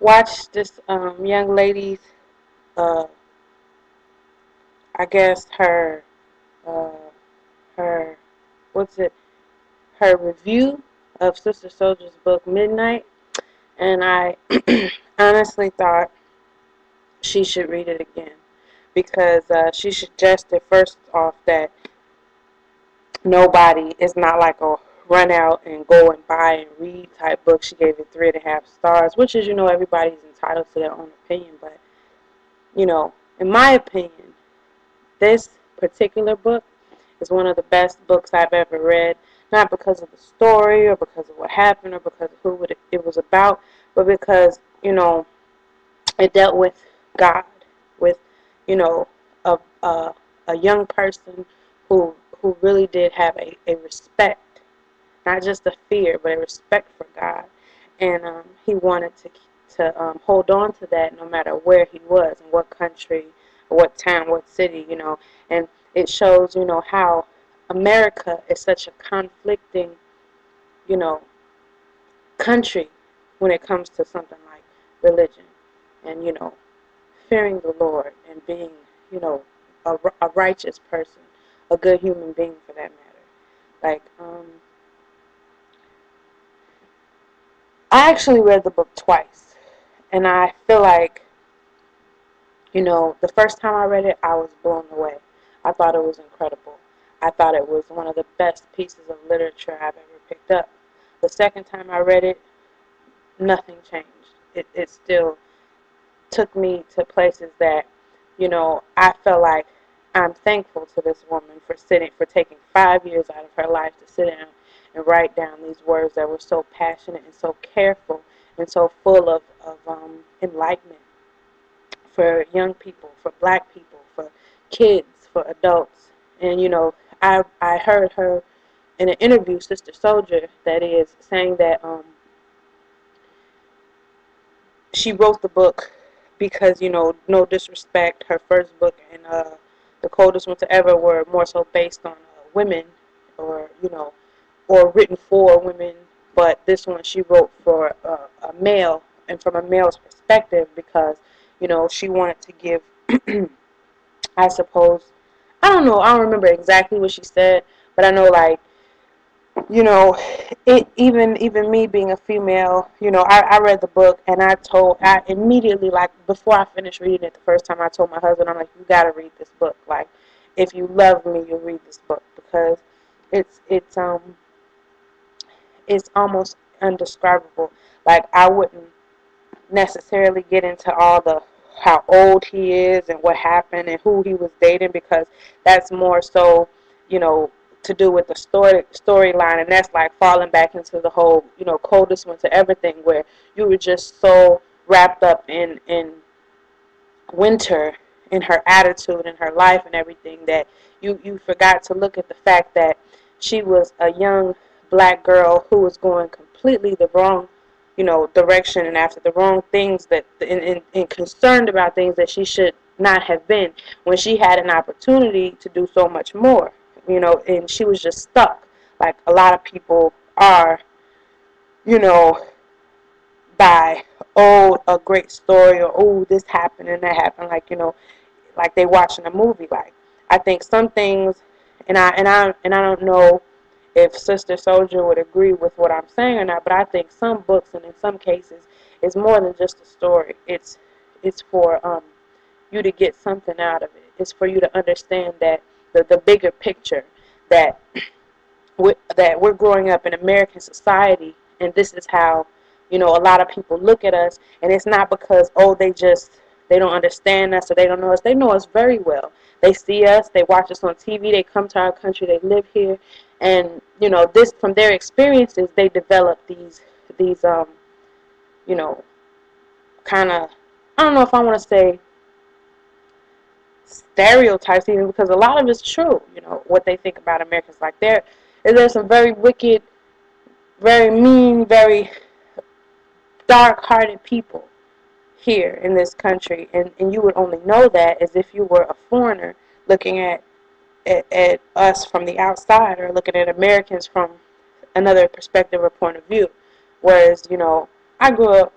watched this young lady's, uh, I guess uh, her, what's it, her review of Sister Souljah's book Midnight, and I honestly thought she should read it again because she suggested first off that nobody is not like a run out and go and buy and read type book. She gave it 3.5 stars, which is, everybody's entitled to their own opinion, but in my opinion, this particular book is one of the best books I've ever read, not because of the story or because of what happened or because of who it was about, but because, it dealt with God, with, a, a, a young person who really did have a respect, not just a fear, but a respect for God. And he wanted to hold on to that no matter where he was, in what country, what town, what city, And it shows, how America is such a conflicting, you know, country when it comes to something like religion and, fearing the Lord and being, a righteous person, a good human being for that matter. Like, I actually read the book twice, and I feel like, the first time I read it, I was blown away. I thought it was incredible. I thought it was one of the best pieces of literature I've ever picked up. The second time I read it, nothing changed. It still took me to places that, I felt like I'm thankful to this woman for taking 5 years out of her life to sit down and write down these words that were so passionate and so careful and so full of enlightenment for young people, for black people, for kids, for adults. And, I heard her in an interview, Sister Souljah, that is, saying that she wrote the book because, no disrespect, her first book and The Coldest Winter Ever were more so based on women or, or written for women. But this one she wrote for a male and from a male's perspective because, she wanted to give, I suppose, I don't know, I don't remember exactly what she said, but I know, like, it even me being a female, I read the book and I immediately, like, before I finished reading it the first time, I told my husband, I'm like, you gotta read this book. Like, if you love me, you'll read this book because it's almost undescribable. Like, I wouldn't necessarily get into all the how old he is and what happened and who he was dating because that's more so, to do with the storyline, and that's like falling back into the whole, coldest winter everything where you were just so wrapped up in winter, in her attitude and her life and everything, that you forgot to look at the fact that she was a young black girl who was going completely the wrong, direction and after the wrong things that and concerned about things that she should not have been when she had an opportunity to do so much more, and she was just stuck like a lot of people are, you know, by, oh, a great story, or oh, this happened and that happened, like, like they watching a movie. Like, I think some things, and I don't know if Sister Souljah would agree with what I'm saying or not, but I think some books and in some cases it's more than just a story. It's for you to get something out of it. It's for you to understand that the bigger picture, that we're growing up in American society, and this is how, a lot of people look at us, and it's not because, oh, they don't understand us or they don't know us. They know us very well. They see us, they watch us on TV, they come to our country, they live here, and, this, from their experiences, they develop these kind of, I don't know if I want to say stereotypes, even, because a lot of it's true, what they think about Americans. Like, there's some very wicked, very mean, very dark-hearted people here in this country, and you would only know that as if you were a foreigner looking at us from the outside, or looking at Americans from another perspective or point of view. Whereas, I grew up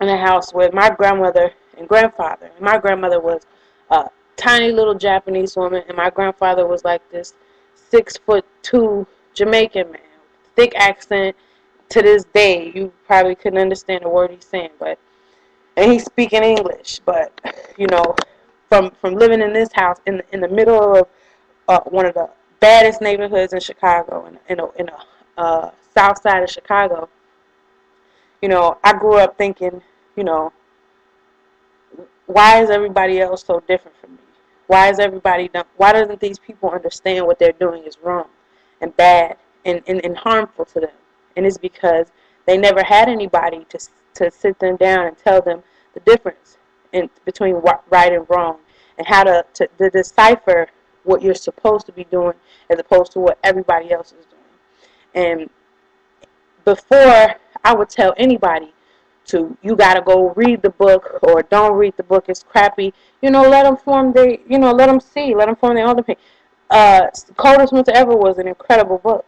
in a house with my grandmother and grandfather. And my grandmother was a tiny little Japanese woman, and my grandfather was like this 6'2" Jamaican man, thick accent. To this day, you probably couldn't understand a word he's saying, but and he's speaking English. But you know, from living in this house in the middle of one of the baddest neighborhoods in Chicago, in a south side of Chicago, you know, I grew up thinking, you know, why is everybody else so different from me? Why doesn't these people understand what they're doing is wrong and bad and harmful to them? And it's because they never had anybody to sit them down and tell them the difference between right and wrong, and how to decipher what you're supposed to be doing as opposed to what everybody else is doing. And before I would tell anybody you gotta go read the book, or don't read the book, it's crappy, you know, let them let them see, let them form their own opinion. Coldest Winter Ever was an incredible book.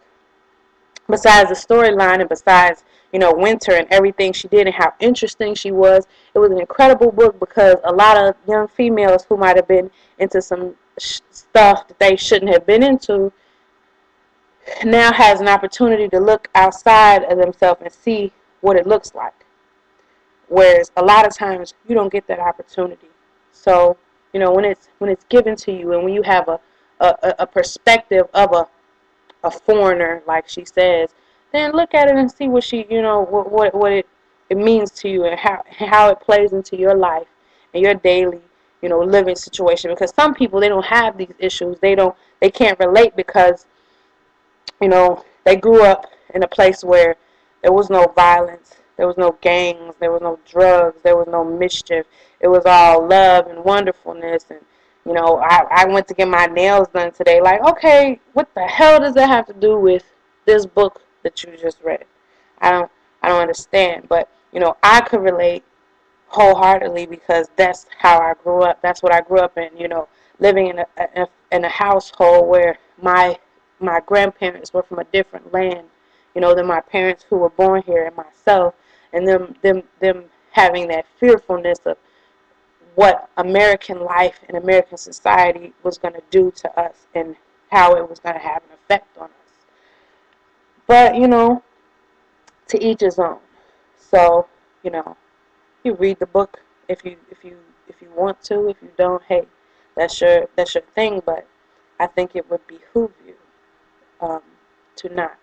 Besides the storyline and besides, you know, Winter and everything she did and how interesting she was, it was an incredible book because a lot of young females who might have been into some stuff that they shouldn't have been into now has an opportunity to look outside of themselves and see what it looks like. Whereas a lot of times you don't get that opportunity. So, you know, when it's given to you, and when you have a perspective of a foreigner, like she says, then look at it and see what she, you know, what it means to you, and how it plays into your life and your daily, you know, living situation. Because some people, they don't have these issues. They can't relate because, you know, they grew up in a place where there was no violence, there was no gangs, there was no drugs, there was no mischief. It was all love and wonderfulness. And, you know, I went to get my nails done today. Like, okay, what the hell does that have to do with this book that you just read? I don't understand. But, you know, I could relate wholeheartedly because that's how I grew up. That's what I grew up in, you know, living in a household where my grandparents were from a different land, you know, than my parents who were born here, and myself, and them having that fearfulness of what American life and American society was going to do to us and how it was going to have an effect on us. But, you know, to each his own. So, you know, you read the book if you want to. If you don't, hey, that's your thing. But I think it would behoove you to not.